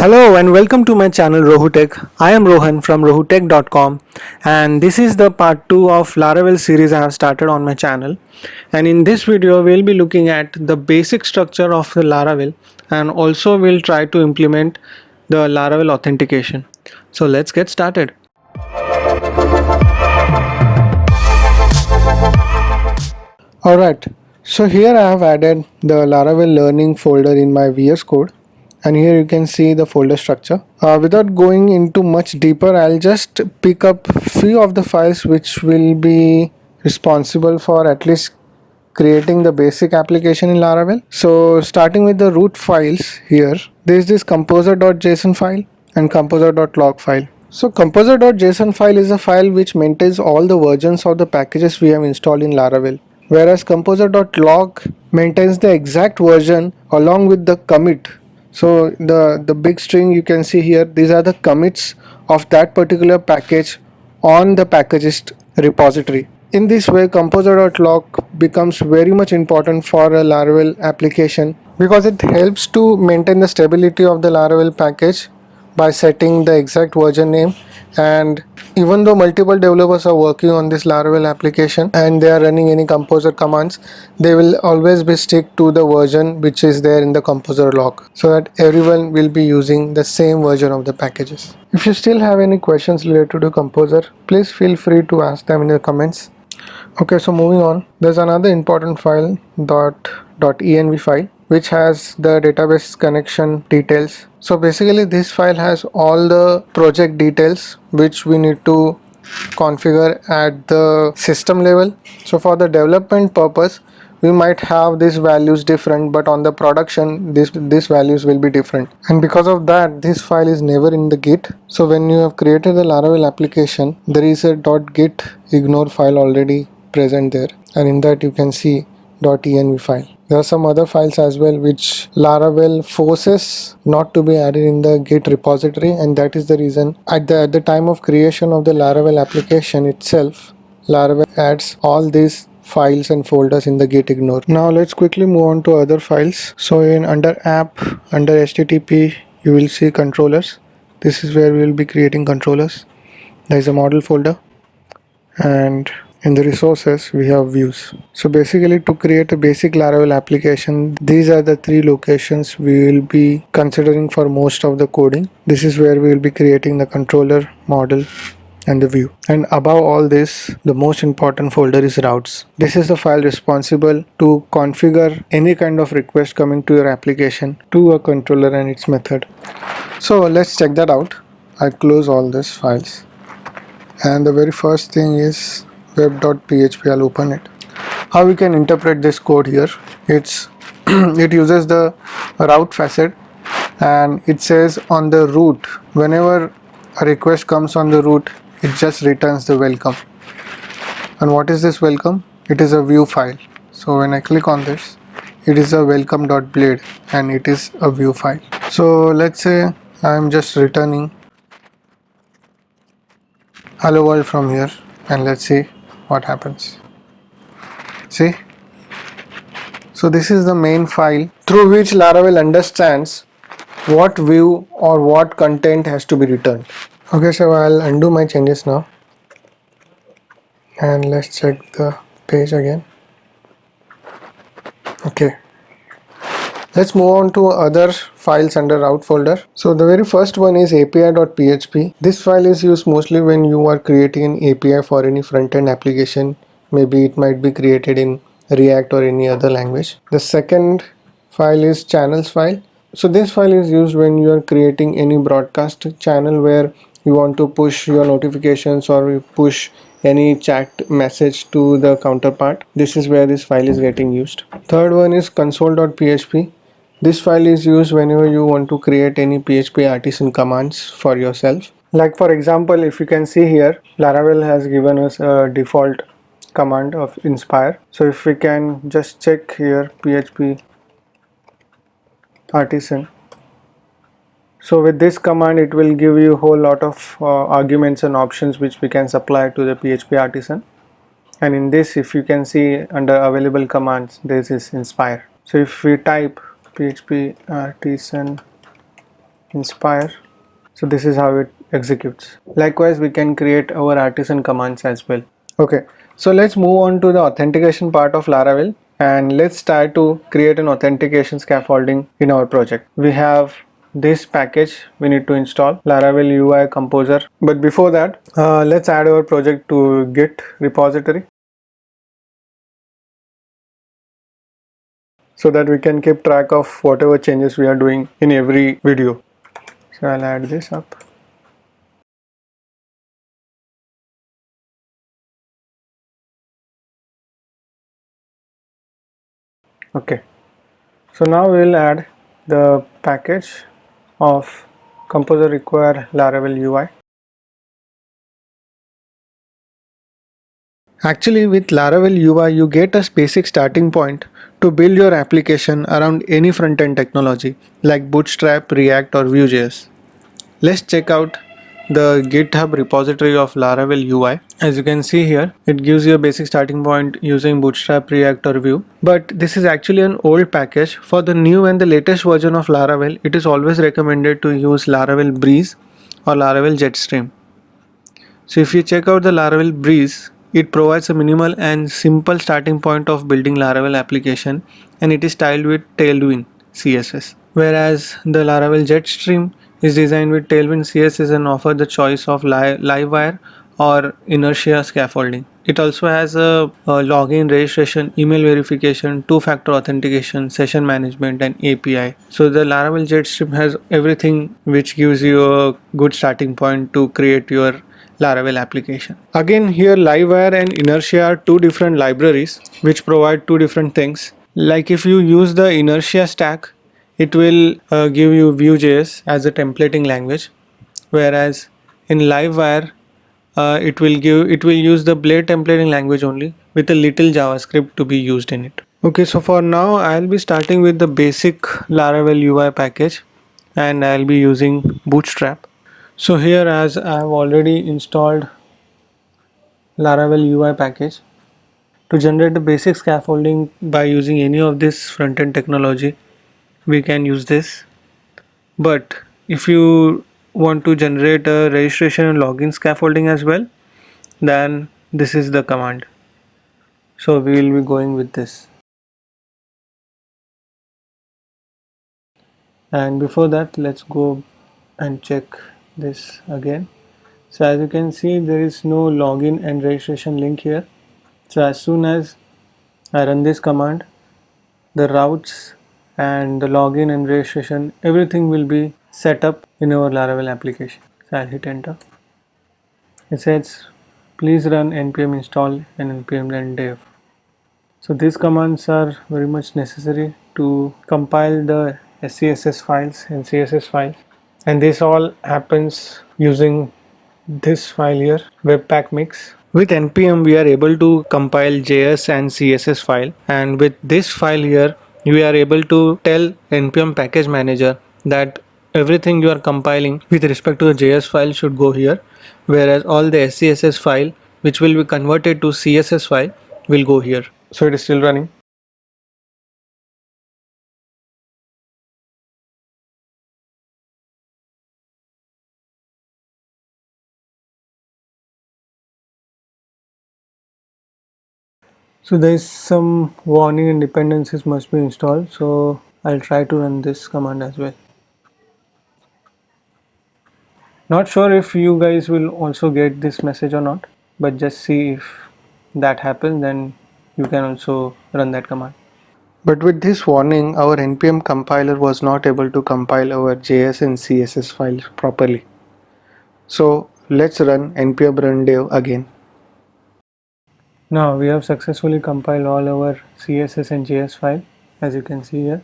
Hello and welcome to my channel RohuTech. I am Rohan from rohutech.com and this is the part 2 of Laravel series I have started on my channel. And in this video we'll be looking at the basic structure of the Laravel and also we'll try to implement the Laravel authentication. So let's get started. Alright, so here I have added the Laravel learning folder in my VS Code. And here you can see the folder structure. Without going into much deeper, I'll just pick up few of the files which will be responsible for at least creating the basic application in Laravel. So starting with the root files here, there is this composer.json file and composer.log file. So composer.json file is a file which maintains all the versions of the packages we have installed in Laravel, whereas composer.log maintains the exact version along with the commit. So the big string you can see here, these are the commits of that particular package on the packagist repository. In this way, composer.log becomes very much important for a Laravel application because it helps to maintain the stability of the Laravel package by setting the exact version name. And even though multiple developers are working on this Laravel application and they are running any composer commands, they will always be stick to the version which is there in the composer log so that everyone will be using the same version of the packages. If you still have any questions related to composer, please feel free to ask them in the comments. Okay, so moving on, there's another important file .env file which has the database connection details. So basically this file has all the project details which we need to configure at the system level. So for the development purpose we might have these values different, but on the production these values will be different, and because of that this file is never in the git. So when you have created the Laravel application, there is a .git ignore file already present there, and in that you can see .env file. There are some other files as well which Laravel forces not to be added in the git repository, and that is the reason at the time of creation of the Laravel application itself, Laravel adds all these files and folders in the git ignore. Now let's quickly move on to other files. So in under app, under http, you will see controllers. This is where we will be creating controllers. There is a model folder, and in the resources we have views. So basically to create a basic Laravel application, these are the three locations we will be considering for most of the coding. This is where we will be creating the controller, model and the view. And above all this, the most important folder is routes. This is the file responsible to configure any kind of request coming to your application to a controller and its method. So let's check that out. I close all these files, and the very first thing is web.php. I'll open it. How we can interpret this code here? It uses the route facet, and it says on the root, whenever a request comes on the root, it just returns the welcome. And what is this welcome? It is a view file. So when I click on this, it is a welcome.blade and it is a view file. So let's say I'm just returning hello world from here, and let's see what happens. See? So this is the main file through which Laravel understands what view or what content has to be returned. Okay, so I'll undo my changes now, and let's check the page again. Okay, let's move on to other files under route folder. So the very first one is api.php. This file is used mostly when you are creating an API for any front-end application. Maybe it might be created in React or any other language. The second file is channels file. So this file is used when you are creating any broadcast channel where you want to push your notifications or push any chat message to the counterpart. This is where this file is getting used. Third one is console.php. This file is used whenever you want to create any PHP artisan commands for yourself. Like for example, if you can see here, Laravel has given us a default command of inspire. So if we can just check here PHP artisan. So with this command, it will give you a whole lot of arguments and options which we can supply to the PHP artisan. And in this, if you can see under available commands, this is inspire. So if we type PHP artisan inspire. So this is how it executes. Likewise, we can create our artisan commands as well. Okay, so let's move on to the authentication part of Laravel, and let's try to create an authentication scaffolding in our project. We have this package we need to install, Laravel UI Composer. But before that, let's add our project to Git repository so that we can keep track of whatever changes we are doing in every video. So I'll add this up. Okay, so now we'll add the package of Composer require Laravel UI. Actually, with Laravel UI, you get a basic starting point to build your application around any front-end technology like Bootstrap, React, or Vue.js. Let's check out the GitHub repository of Laravel UI. As you can see here, it gives you a basic starting point using Bootstrap, React, or Vue. But this is actually an old package. For the new and the latest version of Laravel, it is always recommended to use Laravel Breeze or Laravel Jetstream. So if you check out the Laravel Breeze, it provides a minimal and simple starting point of building Laravel application, and it is styled with Tailwind CSS. Whereas the Laravel Jetstream is designed with Tailwind CSS and offers the choice of Livewire or Inertia scaffolding. It also has a login, registration, email verification, two-factor authentication, session management, and API. So the Laravel Jetstream has everything which gives you a good starting point to create your Laravel application. Again, here Livewire and Inertia are two different libraries which provide two different things. Like if you use the Inertia stack, it will give you Vue.js as a templating language, whereas in Livewire it will use the Blade templating language only with a little JavaScript to be used in it. Okay, so for now I'll be starting with the basic Laravel UI package, and I'll be using Bootstrap. So here, as I have already installed Laravel UI package, to generate the basic scaffolding by using any of this front-end technology, we can use this. But if you want to generate a registration and login scaffolding as well, then this is the command. So we will be going with this. And before that, let's go and check this again. So as you can see, there is no login and registration link here. So as soon as I run this command, the routes and the login and registration, everything will be set up in our Laravel application. So I'll hit enter. It says please run npm install and npm run dev. So these commands are very much necessary to compile the SCSS files and CSS files, and this all happens using this file here, webpack mix. With npm we are able to compile JS and CSS file, and with this file here we are able to tell npm package manager that everything you are compiling with respect to the JS file should go here, whereas all the SCSS file which will be converted to CSS file will go here. So it is still running. So there is some warning and dependencies must be installed, so I'll try to run this command as well. Not sure if you guys will also get this message or not, but just see if that happens, then you can also run that command. But with this warning, our npm compiler was not able to compile our JS and CSS files properly. So let's run npm run dev again. Now we have successfully compiled all our CSS and JS file. As you can see here,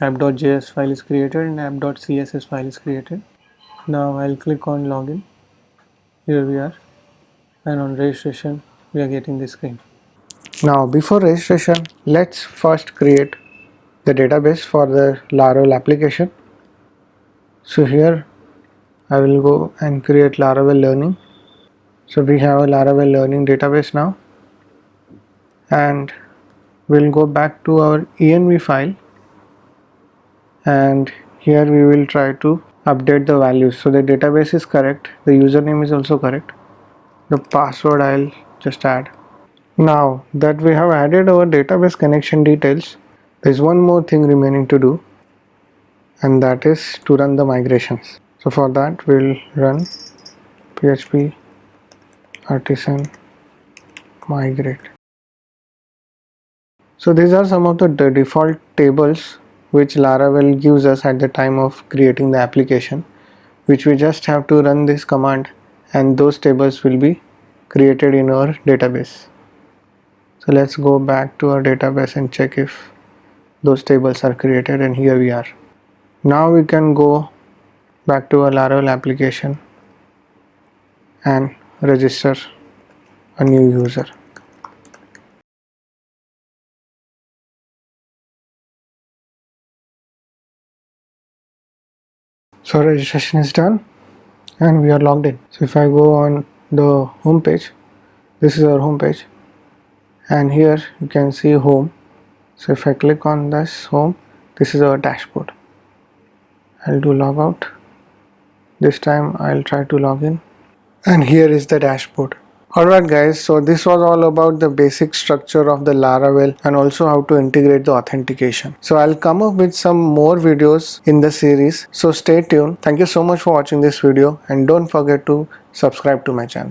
app.js file is created and app.css file is created. Now I'll click on login. Here we are, and on registration we are getting this screen. Now before registration, let's first create the database for the Laravel application. So here I will go and create Laravel learning. So we have a Laravel learning database now, and we'll go back to our env file, and here we will try to update the values. So the database is correct, the username is also correct, the password I'll just add. Now that we have added our database connection details, there's one more thing remaining to do, and that is to run the migrations. So for that we'll run php artisan migrate. So these are some of the default tables which Laravel gives us at the time of creating the application, which we just have to run this command and those tables will be created in our database. So let's go back to our database and check if those tables are created, and here we are. Now we can go back to our Laravel application and register a new user. So registration is done and we are logged in. So if I go on the home page, this is our home page, and here you can see home. So if I click on this home, this is our dashboard. I'll do logout. This time I'll try to log in, and here is the dashboard. Alright guys, so this was all about the basic structure of the Laravel and also how to integrate the authentication. So I'll come up with some more videos in the series, so stay tuned. Thank you so much for watching this video, and don't forget to subscribe to my channel.